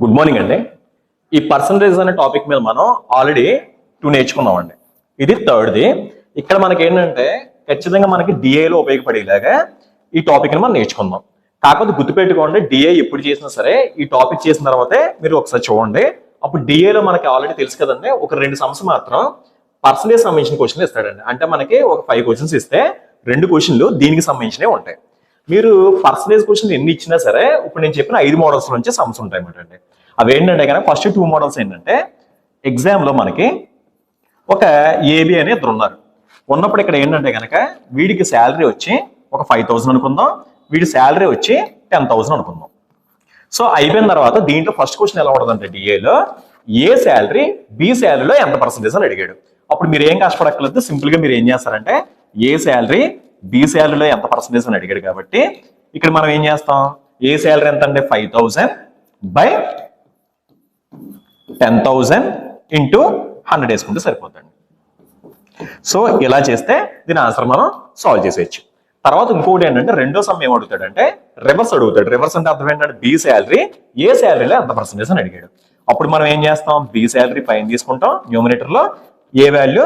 Good morning అండి. ఈ percentage అనే టాపిక్ మీద మనం ఆల్రెడీ 2 నేర్చుకున్నామండి. ఇది థర్డ్ది. ఇక్కడ మనకి ఏంటంటే ఖచ్చితంగా మనకి డిఏలో ఉపయోగపడేలాగా ఈ టాపిక్ని మనం నేర్చుకుందాం. కాకపోతే గుర్తుపెట్టుకోండి, డిఏ ఎప్పుడు చేసినా సరే ఈ టాపిక్ చేసిన తర్వాతే మీరు ఒకసారి చూడండి. అప్పుడు డిఏలో మనకి ఆల్రెడీ తెలుసు కదండి, ఒక 2 సమ్స్ మాత్రం పర్సంటేజ్ సంబంధించిన క్వశ్చన్లు ఇస్తాడండి. అంటే మనకి ఒక 5 క్వశ్చన్స్ ఇస్తే 2 క్వశ్చన్లు దీనికి సంబంధించినవి ఉంటాయి. మీరు పర్సంటేజ్ క్వశ్చన్ ఎన్ని ఇచ్చినా సరే ఇప్పుడు నేను చెప్పిన 5 మోడల్స్ నుంచి సమ్స్ ఉంటాయి అన్నమాట అండి. అవి ఏంటంటే కనుక ఫస్ట్ 2 మోడల్స్ ఏంటంటే, ఎగ్జామ్లో మనకి ఒక ఏబి అనే ఇద్దరు ఉన్నారు. ఉన్నప్పుడు ఇక్కడ ఏంటంటే కనుక వీడికి శాలరీ వచ్చి ఒక 5,000 అనుకుందాం, వీడి శాలరీ వచ్చి 10,000 అనుకుందాం. సో అయిపోయిన తర్వాత దీంట్లో ఫస్ట్ క్వశ్చన్ ఎలా ఉంటుందంటే, డిఏలో ఏ శాలరీ బి శాలరీలో ఎంత పర్సెంటేజ్ అని అడిగాడు. అప్పుడు మీరు ఏం కష్టపడక్కర్లేదు, సింపుల్ గా మీరు ఏం చేస్తారంటే ఏ శాలరీ బి శాలరీలో ఎంత పర్సెంటేజ్ అని అడిగాడు కాబట్టి ఇక్కడ మనం ఏం చేస్తాం, ఏ శాలరీ ఎంత అంటే 5,000 బై 10,000 ఇంటూ 100 వేసుకుంటే సరిపోతుంది. సో ఇలా చేస్తే దీని ఆన్సర్ మనం సాల్వ్ చేసేయచ్చు. తర్వాత ఇంకోటి ఏంటంటే రెండో సమ్ ఏం అడుగుతాడంటే రివర్స్ అడుగుతాడు. రివర్స్ అంటే అర్థం ఏంటంటే బి శాలరీ ఏ శాలరీలో ఎంత పర్సెంటేజ్ అని అడిగాడు. అప్పుడు మనం ఏం చేస్తాం, బి శాలరీ పైన తీసుకుంటాం న్యూమరేటర్ లో, ఏ వాల్యూ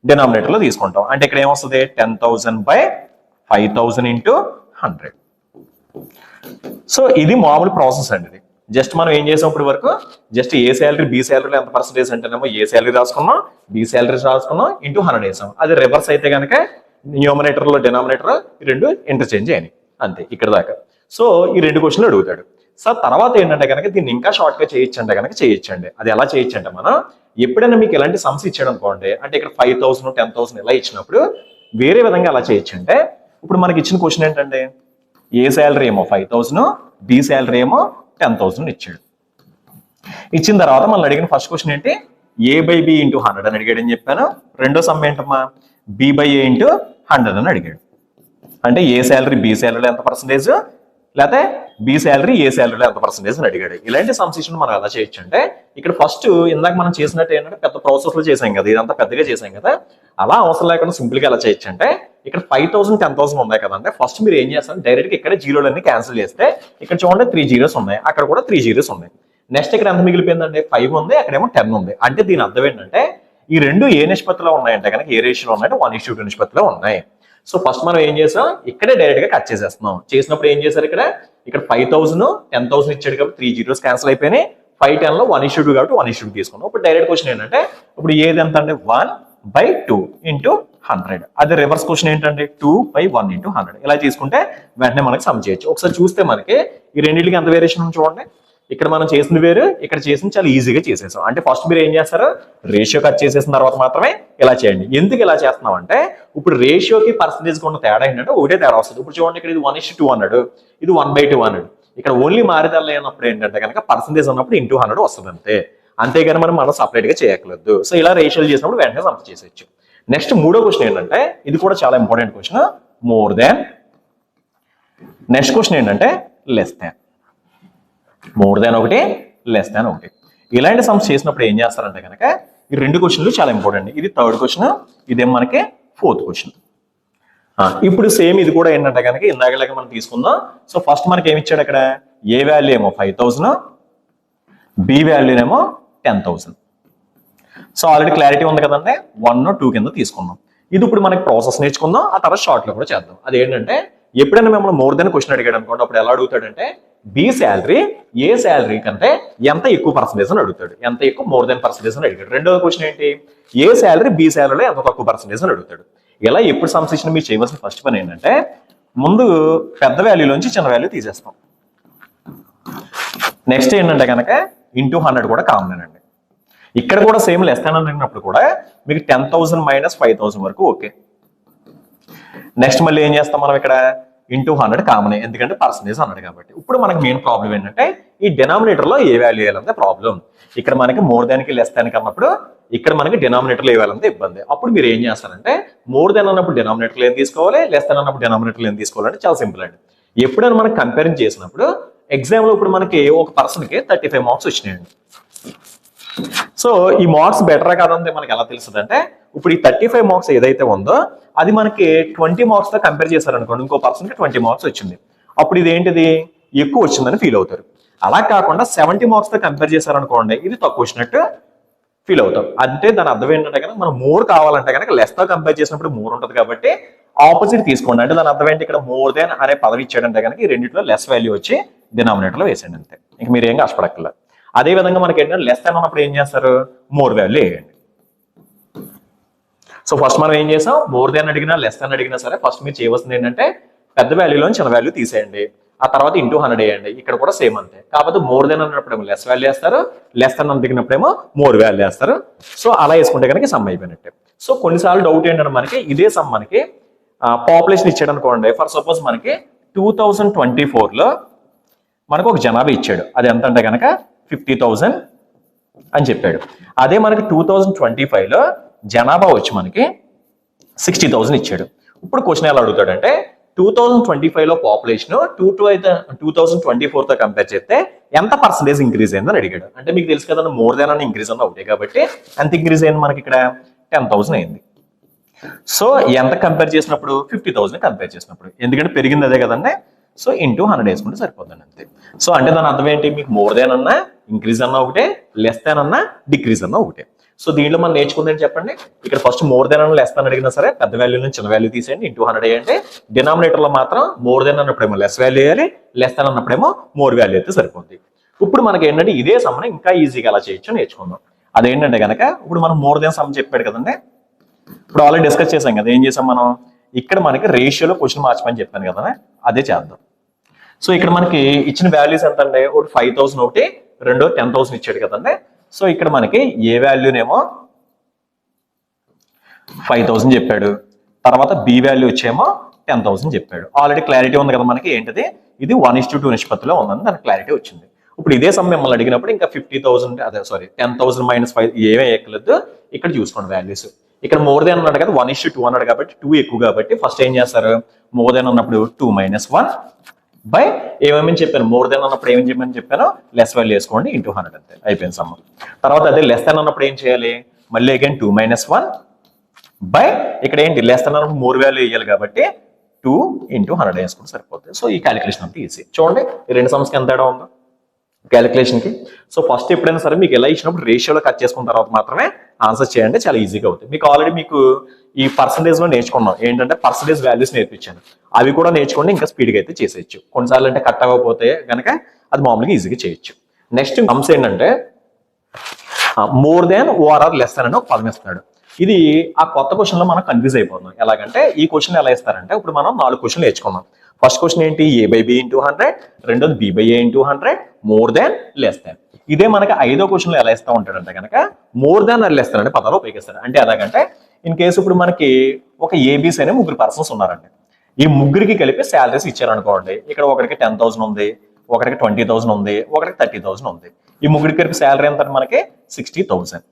డినామినేటర్ లో తీసుకుంటాం. అంటే ఇక్కడ ఏమొస్తుంది 10,000 బై 5,000 ఇంటూ 100. సో ఇది మామూలు ప్రాసెస్ అండి. ఇది జస్ట్ మనం ఏం చేసాం ఇప్పుడు వరకు, జస్ట్ ఏ శాలరీ బి శాలరీలో ఎంత పర్సెంటేజ్ అంటేనేమో ఏ శాలరీ రాసుకున్నాం, బి శాలరీ రాసుకున్నాం, ఇంటూ 100 వేసాం. అది రివర్స్ అయితే కనుక న్యూమరేటర్ లో డినామినేటర్ ఈ రెండు ఇంటర్చేంజ్ అయ్యాయి. అంతే ఇక్కడ దాకా. సో ఈ 2 క్వశ్చన్లు అడుగుతాడు. సార్ తర్వాత ఏంటంటే కనుక దీన్ని ఇంకా షార్ట్ గా చేయొచ్చంటే కనుక చేయొచ్చండి. అది ఎలా చేయొచ్చంటే, మనం ఎప్పుడైనా మీకు ఎలాంటి సమ్స్ ఇచ్చాడు అనుకోండి, అంటే ఇక్కడ 5,000 10,000 ఇలా ఇచ్చినప్పుడు వేరే విధంగా ఎలా చేయొచ్చు అంటే, ఇప్పుడు మనకి ఇచ్చిన క్వశ్చన్ ఏంటంటే ఏ శాలరీ ఏమో 5,000, బి శాలరీ ఏమో 10,000 ఇచ్చాడు. ఇచ్చిన తర్వాత మనం అడిగిన ఫస్ట్ క్వశ్చన్ ఏంటి, ఏ బై బి ఇంటూ 100 అని అడిగాడు అని చెప్పాను. రెండో సమ్ ఏంటమ్మా, బి బై ఏ ఇంటూ 100 అని అడిగాడు. అంటే ఏ శాలరీ బి శాలరీలో ఎంత పర్సెంటేజ్, లేకపోతే బి శాలరీ ఏ శాలరీలో ఎంత పర్సెంటేజ్ అని అడిగాడు. ఇలాంటి సమ్స్ మనం ఎలా చేయొచ్చు అంటే, ఇక్కడ ఫస్ట్ ఇందాక మనం చేసినట్టు ఏంటంటే పెద్ద ప్రాసెస్ లో చేసాం కదా, ఇదంతా పెద్దగా చేసాం కదా, అలా అవసరం లేకుండా సింపుల్ గా ఎలా చేయొచ్చు అంటే, ఇక్కడ 5,000 10,000 ఉన్నాయి కదా అంటే ఫస్ట్ మీరు ఏం చేస్తారు, డైరెక్ట్ గా ఇక్కడ జీరోలన్నీ క్యాన్సిల్ చేస్తే ఇక్కడ చూడండి 3 జీరోస్ ఉన్నాయి, అక్కడ కూడా 3 జీరోస్ ఉన్నాయి. నెక్స్ట్ ఇక్కడ ఎంత మిగిలిపోయిందంటే 5 ఉంది, అక్కడేమో 10 ఉంది. అంటే దీని అర్థం ఏంటంటే ఈ రెండు ఏ నిష్పత్తిలో ఉన్నాయంటే కనుక ఏ రేషియోలో ఉన్నాయంటే 1:2 నిష్పత్తిలో ఉన్నాయి. సో ఫస్ట్ మనం ఏం చేసాం, ఇక్కడే డైరెక్ట్ గా కట్ చేసేస్తున్నాం. చేసినప్పుడు ఏం చేశారు, ఇక్కడ 5,000 10,000 ఇచ్చాడు కాబట్టి 3 జీరోస్ క్యాన్సిల్ అయిపోయినాయి. 5 10 లో 1:2 కాబట్టి 1:2 తీసుకున్నాం. ఇప్పుడు డైరెక్ట్ క్వశ్చన్ ఏంటంటే, ఇప్పుడు ఏది ఎంత అంటే 1/2 ఇంటూ 100. అదే రివర్స్ క్వశ్చన్ ఏంటంటే 2/1 ఇంటూ 100. ఇలా తీసుకుంటే వెంటనే మనకి సమ్ చేయొచ్చు. ఒకసారి చూస్తే మనకి ఈ రెండింటికి ఎంత వేరియేషన్ ఉంది చూడండి. ఇక్కడ మనం చేసింది వేరు, ఇక్కడ చేసింది చాలా ఈజీగా చేసేసాం. అంటే ఫస్ట్ మీరు ఏం చేస్తారు, రేషియో కట్ చేసేసిన తర్వాత మాత్రమే ఇలా చేయండి. ఎందుకు ఇలా చేస్తున్నాం అంటే, ఇప్పుడు రేషియోకి పర్సెంటేజ్ ఉన్న తేడా ఏంటంటే ఒకటే తేడా వస్తుంది. ఇప్పుడు చూడండి, ఇక్కడ ఇది 1:2 అన్నాడు, ఇది 1/2 అన్నాడు. ఇక్కడ ఓన్లీ మారిదల్లా అయినప్పుడు ఏంటంటే కనుక పర్సెంటేజ్ ఉన్నప్పుడు ఇంటూ 100 వస్తుంది అంతే. అంతేగాని మనం సపరేట్ గా చేయక్కర్లేదు. సో ఇలా రేషియోలు చేసినప్పుడు వెంటనే సమ్ చేసేయచ్చు. నెక్స్ట్ మూడో క్వశ్చన్ ఏంటంటే, ఇది కూడా చాలా important question, more than. Next question ఏంటంటే లెస్ దాన్. మోర్ దాన్ ఒకటి, లెస్ దాన్ ఒకటి. ఇలాంటి సమ్స్ చేసినప్పుడు ఏం చేస్తారంటే కనుక ఈ 2 క్వశ్చన్లు చాలా ఇంపార్టెంట్. ఇది థర్డ్ క్వశ్చన్, ఇదేం మనకి 4th క్వశ్చన్. ఇప్పుడు సేమ్ ఇది కూడా ఏంటంటే కనుక ఇందాకలాగా మనం తీసుకుందాం. సో ఫస్ట్ మనకి ఏమి ఇచ్చాడు, అక్కడ ఏ వాల్యూ ఏమో 5,000, బి వాల్యూ ఏమో 10,000. సో ఆల్రెడీ క్లారిటీ ఉంది కదండి, 1 2 కింద తీసుకుందాం. ఇది ఇప్పుడు మనకి ప్రాసెస్ నేర్చుకుందాం, ఆ తర్వాత షార్ట్ లో కూడా చేద్దాం. అదేంటంటే ఎప్పుడైనా మిమ్మల్ని మోర్ దెన్ క్వశ్చన్ అడిగాడు అనుకోండి, అప్పుడు ఎలా అడుగుతాడంటే బి శాలరీ ఏ శాలరీ కంటే ఎంత ఎక్కువ పర్సెంటేజ్ అని అడుగుతాడు. ఎంత ఎక్కువ, మోర్ దెన్ పర్సెంటేజ్ అని అడిగాడు. రెండవ క్వశ్చన్ ఏంటి, ఏ శాలరీ బి శాలరీలో ఎంత తక్కువ పర్సెంటేజ్ అని అడుగుతాడు. ఇలా ఎప్పుడు సమ్స్ ఇచ్చిన మీరు చేయవలసిన ఫస్ట్ పని ఏంటంటే, ముందు పెద్ద వాల్యూలోంచి చిన్న వాల్యూ తీసేస్తాం. నెక్స్ట్ ఏంటంటే కనుక ఇంటూ 100 కూడా కామన్ అండి. ఇక్కడ కూడా సేమ్ లెస్ దాన్ అడిగినప్పుడు కూడా మీకు 10,000 మైనస్ 5,000 వరకు ఓకే. నెక్స్ట్ మళ్ళీ ఏం చేస్తాం మనం, ఇక్కడ ఇంటూ 100 కామన్, ఎందుకంటే పర్సెంటేజ్ అన్నాడు కాబట్టి. ఇప్పుడు మనకి మెయిన్ ప్రాబ్లం ఏంటంటే ఈ డినామినేటర్ లో ఏ వాల్యూ వేయాలంటే ప్రాబ్లం. ఇక్కడ మనకి మోర్ దానికి లెస్ దానికి అన్నప్పుడు ఇక్కడ మనకి డినామినేటర్ లో వేయాలంటే ఇబ్బంది. అప్పుడు మీరు ఏం చేస్తారంటే మోర్ దాన్ అన్నప్పుడు డినామినేటర్ ఏం తీసుకోవాలి, లెస్ దాన్ అన్నప్పుడు డినామినేటర్ ఏం తీసుకోవాలంటే చాలా సింపుల్ అండి. ఎప్పుడైనా మనకి కంపేరింగ్ చేసినప్పుడు ఎగ్జామ్ లో ఇప్పుడు మనకి ఒక పర్సన్ కి 35 మార్క్స్ వచ్చినాయండి. సో ఈ మార్క్స్ బెటరా కాదంటే మనకి ఎలా తెలుస్తుంది అంటే, ఇప్పుడు ఈ 35 మార్క్స్ ఏదైతే ఉందో అది మనకి 20 మార్క్స్ తో కంపేర్ చేశారనుకోండి, ఇంకో పర్సన్ కి 20 మార్క్స్ వచ్చింది. అప్పుడు ఇది ఏంటిది, ఎక్కువ వచ్చిందని ఫీల్ అవుతారు. అలా కాకుండా 70 మార్క్స్ తో కంపేర్ చేశారనుకోండి ఇది తక్కువ వచ్చినట్టు ఫీల్ అవుతాం. అంటే దాని అర్థం ఏంటంటే కనుక మనం మోర్ కావాలంటే కనుక లెస్ తో కంపేర్ చేసినప్పుడు మోర్ ఉంటుంది కాబట్టి ఆపోజిట్ తీసుకోండి. అంటే దాని అర్థం ఏంటి, ఇక్కడ మోర్ దెన్ అనే పదం ఇచ్చాడంటే కనుక ఈ రెండిట్లో లెస్ వాల్యూ వచ్చి డినామినేటర్ లో వేసేయండి అంతే. ఇంక మీరు ఏం కష్టపడక్కర్లేదు. అదే విధంగా మనకి ఏంటంటే లెస్ దెన్ అన్నప్పుడు ఏం చేస్తారు, మోర్ వాల్యూ వేయండి. సో ఫస్ట్ మనం ఏం చేసాం, మోర్ దెన్ అడిగినా లెస్ దెన్ అడిగినా సరే ఫస్ట్ మీరు చేయవలసింది ఏంటంటే పెద్ద వాల్యూలో చిన్న వాల్యూ తీసేయండి, ఆ తర్వాత ఇంటూ 100 వేయండి. ఇక్కడ కూడా సేమ్ అంతే. కాకపోతే మోర్ దెన్ అన్నప్పుడేమో లెస్ వాల్యూ వేస్తారు, లెస్ దెన్ అడిగినప్పుడేమో మోర్ వాల్యూ వేస్తారు. సో అలా వేసుకుంటే కనుక సమ్ అయిపోయినట్టే. సో కొన్నిసార్లు డౌట్ ఏంటంటే మనకి ఇదే సమ్ మనకి పాపులేషన్ ఇచ్చాడు అనుకోండి. ఫర్ సపోజ్ మనకి 2024లో మనకు ఒక జనాభా ఇచ్చాడు, అది ఎంత అంటే కనుక 50,000 అని చెప్పాడు. అదే మనకి 2025లో జనాభా వచ్చి మనకి 60,000 ఇచ్చాడు. ఇప్పుడు క్వశ్చన్ ఎలా అడుగుతాడంటే 2025లో పాపులేషన్ 2024తో కంపేర్ చేస్తే ఎంత పర్సెంటేజ్ ఇంక్రీజ్ అయిందని అడిగాడు. అంటే మీకు తెలుసు కదా, మోర్ దెన్ అని ఇంక్రీజ్ అన్న ఒకటే కాబట్టి ఎంత ఇంక్రీజ్ అయింది మనకి ఇక్కడ 10,000 అయింది. సో ఎంత కంపేర్ చేసినప్పుడు 50,000 కంపేర్ చేసినప్పుడు, ఎందుకంటే పెరిగింది అదే కదండి. సో ఇంటూ 100 వేసుకుంటే సరిపోతుంది అంతే. సో అంటే దాని అర్థం ఏంటి, మీకు మోర్ దెన్ అన్నా ఇంక్రీజ్ అన్నా ఒకటే, లెస్ దెన్ అన్నా డిక్రీజ్ అన్నా ఒకటే. సో దీంట్లో మనం నేర్చుకుందని చెప్పండి, ఇక్కడ ఫస్ట్ మోర్ దెన్ అన్న లెస్ దెన్ అడిగినా సరే పెద్ద వాల్యూ నుంచి చిన్న వాల్యూ తీసేయండి, ఇంటూ 100 వేయండి. డినామినేటర్ లో మాత్రం మోర్ దెన్ అన్నప్పుడేమో లెస్ వాల్యూ వేయాలి, లెస్ దెన్ అన్నప్పుడేమో మోర్ వాల్యూ అయితే సరిపోతుంది. ఇప్పుడు మనకి ఏంటంటే ఇదే సమ్ని ఇంకా ఈజీగా ఎలా చేయొచ్చు నేర్చుకుందాం. అదేంటంటే కనుక ఇప్పుడు మనం మోర్ దెన్ సమ్ చెప్పాడు కదండి, ఇప్పుడు ఆల్రెడీ డిస్కస్ చేసాం కదా. ఏం చేసాం మనం, ఇక్కడ మనకి రేషియోలో క్వశ్చన్ మార్చమని చెప్పాను కదా, అదే చేద్దాం. సో ఇక్కడ మనకి ఇచ్చిన వాల్యూస్ ఎంత అండి, ఒకటి 5,000 ఒకటి, రెండో 10,000 ఇచ్చాడు కదండి. సో ఇక్కడ మనకి ఏ వాల్యూనేమో 5,000 చెప్పాడు, తర్వాత బి వాల్యూ వచ్చేమో 10,000 చెప్పాడు. ఆల్రెడీ క్లారిటీ ఉంది కదా మనకి, ఏంటిది ఇది 1:2 నిష్పత్తిలో ఉందని దానికి క్లారిటీ వచ్చింది. ఇప్పుడు ఇదే సమ్ మిమ్మల్ని అడిగినప్పుడు ఇంకా 50,000 అదే 10,000 - 5 ఏమీ ఎక్కలేదు, ఇక్కడ చూసుకోండి వాల్యూస్. ఇక్కడ మోర్ దెన్ అన్నాడు కదా, 1:2 అన్నాడు కాబట్టి 2 ఎక్కువ కాబట్టి ఫస్ట్ ఏం చేస్తారు, మోర్ దెన్ అన్నప్పుడు 2 - 1 బై ఏమేమి చెప్పాను, మోర్ దెన్ అన్నప్పుడు ఏమని చెప్పని చెప్పాను, లెస్ వాల్యూ వేసుకోండి, ఇంటూ 100 అంతే అయిపోయింది సమ్. తర్వాత అదే లెస్ దెన్ అన్నప్పుడు ఏం చేయాలి, మళ్ళీ అగైన్ 2 - 1 బై ఇక్కడ ఏంటి లెస్ దెన్ అన్నప్పుడు మోర్ వాల్యూ వేయాలి కాబట్టి 2 × 100 వేసుకుంటే సరిపోతుంది. సో ఈ క్యాలిక్యులేషన్ అంతా ఈజీ. చూడండి ఈ రెండు సమ్స్కి ఎంత తేడా ఉందో క్యాలిక్యులేషన్ కి. సో ఫస్ట్ ఎప్పుడైనా సరే మీకు ఎలా ఇచ్చినప్పుడు రేషియోలో కట్ చేసుకున్న తర్వాత మాత్రమే ఆన్సర్ చేయండి, చాలా ఈజీగా అవుతుంది. మీకు ఆల్రెడీ మీకు ఈ పర్సంటేజ్ లో నేర్చుకున్నాం, ఏంటంటే పర్సంటేజ్ వాల్యూస్ నేర్పించాను, అవి కూడా నేర్చుకోండి, ఇంకా స్పీడ్గా అయితే చేసేయచ్చు. కొన్నిసార్లు అంటే కట్ అవ్వకపోతే కనుక అది మామూలుగా ఈజీగా చేయొచ్చు. నెక్స్ట్ సమ్స్ ఏంటంటే more than ORR less than అని ఒక పదం ఇస్తున్నాడు. ఇది ఆ కొత్త క్వశ్చన్ లో మనం కన్ఫ్యూజ్ అయిపోతున్నాం. ఎలాగంటే ఈ క్వశ్చన్ ఎలా ఇస్తారంటే, ఇప్పుడు మనం 4 క్వశ్చన్లు నేర్చుకున్నాం. ఫస్ట్ క్వశ్చన్ ఏంటి, a/b × 100, రెండోది b/a × 100, more than less than. ఇదే మనకి 5వ క్వశ్చన్ లో ఎలా ఇస్తా ఉంటాడంటే కనుక more than or less than అనే పదాలు ఉపయోగిస్తాడు. అంటే ఎలాగంటే ఇన్ కేసు ఇప్పుడు మనకి ఒక ఏబీసీ అనే 3 పర్సన్స్ ఉన్నారండి. ఈ ముగ్గురికి కలిపి శాలరీస్ ఇచ్చారనుకోండి, ఇక్కడ ఒకరికి 10,000 ఉంది, ఒకరికి 20,000 ఉంది, ఒకరికి 30,000 ఉంది. ఈ ముగ్గురికి కలిపి శాలరీ ఎంత మనకి 60,000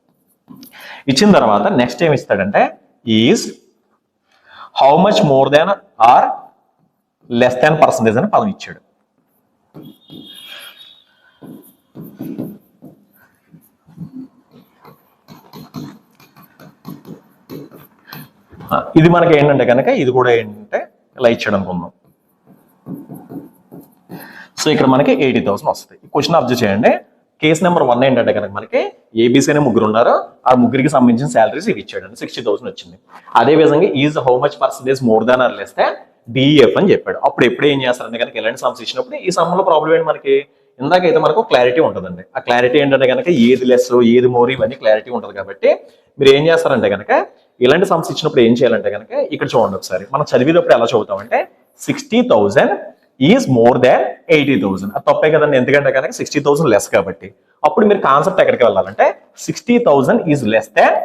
ఇచ్చిన తర్వాత నెక్స్ట్ ఏమి ఇస్తాడంటే is how much more than or less than percentage అని పదం ఇచ్చాడు. ఇది మనకి ఏంటంటే కనుక ఇది కూడా ఏంటంటే ఇలా ఇచ్చాడు అనుకుందాం. సో ఇక్కడ మనకి 80,000 వస్తుంది. ఈ క్వశ్చన్ అబ్జర్వ్ చేయండి. కేసు నెంబర్ 1 ఏంటంటే కనుక మనకి ఏబీసీ అనే ముగ్గురు ఉన్నారు, ఆ ముగ్గురికి సంబంధించిన శాలరీస్ ఇవి ఇచ్చాడు, 60,000 వచ్చింది. అదే విధంగా is how much percentage more than or less than DF అని చెప్పాడు. అప్పుడు ఎప్పుడు ఏం చేస్తారంటే కనుక ఇలాంటి సమ్స్ ఇచ్చినప్పుడు ఈ సమ్లో ప్రాబ్లం ఏంటి మనకి ఇందాకైతే మనకు క్లారిటీ ఉంటుందండి. ఆ క్లారిటీ ఏంటంటే కనుక ఏది లెస్ ఏది మోర్ ఇవన్నీ క్లారిటీ ఉంటుంది కాబట్టి మీరు ఏం చేస్తారంటే కనుక ఇలాంటి సమ్స్ ఇచ్చినప్పుడు ఏం చేయాలంటే కనుక ఇక్కడ చూడండి ఒకసారి మనం చదివేటప్పుడు ఎలా చదువుతామంటే 60,000 ఈజ్ మోర్ దాన్ 80,000. అది తప్పే కదండి, ఎందుకంటే కనుక 60,000 లెస్ కాబట్టి. అప్పుడు మీరు కాన్సెప్ట్ ఎక్కడికి వెళ్ళాలంటే 60,000 ఈజ్ లెస్ దాన్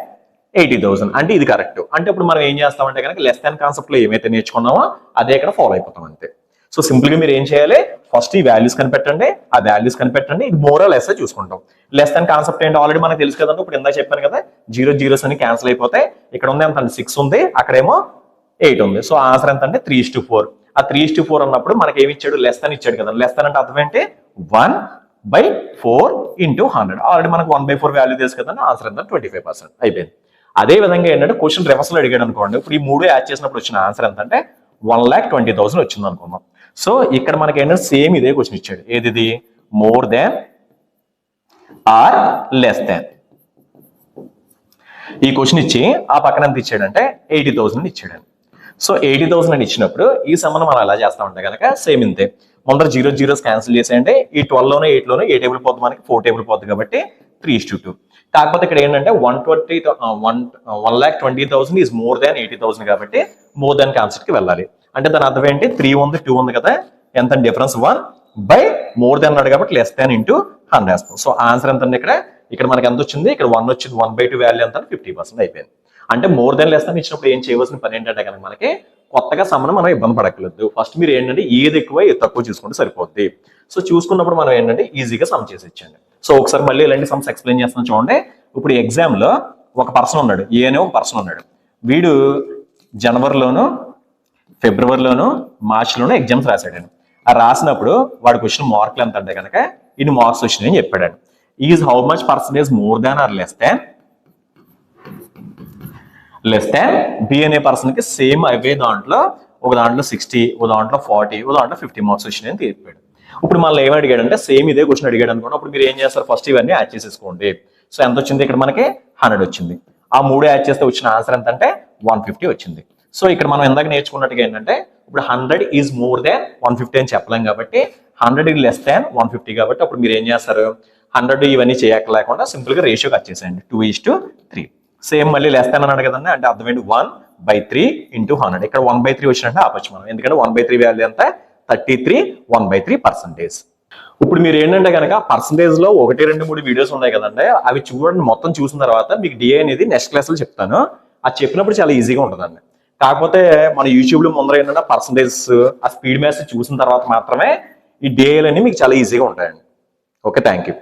80,000 అంటే ఇది కరెక్ట్. అంటే ఇప్పుడు మనం ఏం చేస్తామంటే కనుక లెస్ దాన్ కాన్సెప్ట్ లో ఏమైతే నేర్చుకున్నామో అదే ఇక్కడ ఫాలో అయిపోతాం అంతే. సో సింపుల్ గా మీరు ఏం చేయాలి, ఫస్ట్ ఈ వాల్యూస్ కనిపెట్టండి, ఆ వాల్యూస్ కనిపెట్టండి, ఇది మోర్ లెస్ చూసుకుంటాం. లెస్ దాన్ కాన్సెప్ట్ ఏంటో ఆల్రెడీ మనకు తెలుసు కదండి. ఇప్పుడు ఇందాక చెప్పాను కదా, 0 జీరోస్ అని క్యాన్సిల్ అయిపోతాయి. ఇక్కడ ఉంది ఎంత 6 ఉంది, అక్కడేమో 8 ఉంది. సో ఆన్సర్ ఎంత అంటే 3:4. ఆ 3:4 అన్నప్పుడు మనకి ఏమి ఇచ్చాడు, లెస్ దాన్ ఇచ్చాడు కదా. లెస్ దాన్ అంటే అర్థం ఏంటి 1/4 × 100. ఆల్రెడీ మనకు 1/4 వాల్యూ తెలుసు కదండి. ఆన్సర్ ఎంత 25% అయిపోయింది. అదే విధంగా ఏంటంటే క్వశ్చన్ రివర్స్ లో అడిగాడు అనుకోండి. ఇప్పుడు ఈ 3 యాడ్ చేసినప్పుడు వచ్చిన ఆన్సర్ ఎంత అంటే 1,20,000 వచ్చింది అనుకుందాం. సో ఇక్కడ మనకి ఏంటంటే సేమ్ ఇదే క్వశ్చన్ ఇచ్చాడు. ఏది మోర్ దాన్ ఆర్ లెస్ దాన్. ఈ క్వశ్చన్ ఇచ్చి ఆ పక్కన ఎంత ఇచ్చాడంటే 80,000 ఇచ్చాడు. సో 80,000 అని ఇచ్చినప్పుడు ఈ సమ్మను మనం ఎలా చేస్తామంటే కనుక సేమ్ ఇంతే, ముందర 0 జీరోస్ క్యాన్సిల్ చేసేయండి. ఈ 12లోనే 8లోనే ఏ టేబుల్ పోతుంది మనకి 4 టేబుల్ పోతుంది కాబట్టి 3:2. కాకపోతే ఇక్కడ ఏంటంటే 1,20,000 ఈజ్ మోర్ దాన్ 80,000 కాబట్టి మోర్ దాన్ కాన్సెప్ట్ కి వెళ్ళాలి. అంటే దాని అర్థం ఏంటి, 3 ఉంది 2 ఉంది కదా, ఎంత డిఫరెన్స్ 1 బై మోర్ దాన్ అన్నాడు కాబట్టి లెస్ దాన్ ఇంటూ 100 వేస్తాం. సో ఆన్సర్ ఎంత అండి, ఇక్కడ మనకి ఎంత వచ్చింది, ఇక్కడ 1 వచ్చింది, 1/2 వాల్యూ ఎంత 50% అయిపోయింది. అంటే మోర్ దాన్ లెస్ దాన్ ఇచ్చినప్పుడు ఏం చేయవలసిన పని ఏంటంటే కనుక మనకి కొత్తగా సమ్మను మనం ఇబ్బంది పడక్కర్లేదు. ఫస్ట్ మీరు ఏంటంటే ఏది ఎక్కువ ఏది తక్కువ చూసుకుంటే సరిపోద్ది. సో చూసుకున్నప్పుడు మనం ఏంటంటే ఈజీగా సమ్ చేసి ఇచ్చండి. సో ఒకసారి మళ్ళీ ఇలాంటి సమ్స్ ఎక్స్ప్లెయిన్ చేస్తాను చూడండి. ఇప్పుడు ఎగ్జామ్ లో ఒక పర్సన్ ఉన్నాడు, ఏ అనే ఒక పర్సన్ ఉన్నాడు. వీడు జనవరిలోను ఫిబ్రవరిలోను మార్చిలోను ఎగ్జామ్స్ రాశాడు. ఆ రాసినప్పుడు వాడికి వచ్చిన మార్కులు ఎంత అంటే కనుక ఇన్ని మార్క్స్ వచ్చినాయి అని చెప్పాడు. Is how much percentage more than or less than B అనే పర్సన్ కి సేమ్ అవే దాంట్లో ఒక దాంట్లో 60, ఒక దాంట్లో 40, ఒక దాంట్లో 50 మార్క్స్ వచ్చినాయని చెప్పాడు. ఇప్పుడు మళ్ళీ ఏమి అడిగాడంటే సేమ్ ఇదే క్వశ్చన్ అడిగాడు అనుకోండి. అప్పుడు మీరు ఏం చేస్తారు, ఫస్ట్ ఇవన్నీ యాడ్ చేసేసుకోండి. సో ఎంత వచ్చింది, ఇక్కడ మనకి 100 వచ్చింది. ఆ 3 యాడ్ చేస్తే వచ్చిన ఆన్సర్ ఎంత అంటే 150 వచ్చింది. సో ఇక్కడ మనం ఇందాక నేర్చుకున్నట్టుగా ఏంటంటే ఇప్పుడు 100 ఈజ్ మోర్ దాన్ 150 అని చెప్పలేం కాబట్టి 100 ఈజ్ లెస్ దాన్ 150 కాబట్టి అప్పుడు మీరు ఏం చేస్తారు, 100 ఇవన్నీ చేయలేకుండా సింపుల్ గా రేషియో కట్ చేసేయండి 2:3. సేమ్ మళ్ళీ లెస్ దాన్ అన్నాడు కదండి, అంటే అర్థం ఏంటి 1/3 ఇంటూ 100. ఇక్కడ 1/3 వచ్చినట్టు ఆపచ్చు మనం, ఎందుకంటే 1/3 వాల్యూ ఎంత 33, 1/3%. ఇప్పుడు మీరు ఏంటంటే కనుక పర్సంటేజ్ లో 1, 2, 3 వీడియోస్ ఉన్నాయి కదండి, అవి చూడండి. మొత్తం చూసిన తర్వాత మీకు డిఏ అనేది నెక్స్ట్ క్లాస్ లో చెప్తాను. అది చెప్పినప్పుడు చాలా ఈజీగా ఉంటుందండి. కాకపోతే మన యూట్యూబ్ లో ముందర ఏంటంటే పర్సంటేజ్ ఆ స్పీడ్ మ్యాథ్స్ చూసిన తర్వాత మాత్రమే ఈ డిఏలు అన్ని మీకు చాలా ఈజీగా ఉంటాయండి. Okay, thank you.